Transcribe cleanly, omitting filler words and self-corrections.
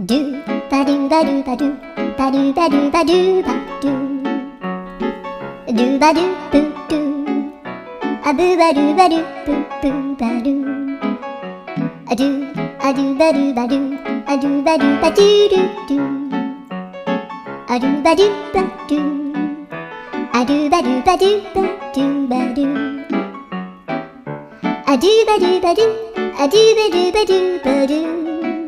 ドゥバドゥバドゥバドゥバドゥバドゥバドゥバドゥドゥバドゥブドゥアブバドゥバドゥブブバドゥアドゥアドゥバドゥバドゥアドゥバドゥバドゥドゥドゥアドゥバドゥバドゥアドゥバドゥバドゥバドゥバドゥアドゥバドゥバドゥアドゥバドゥバドゥバドゥ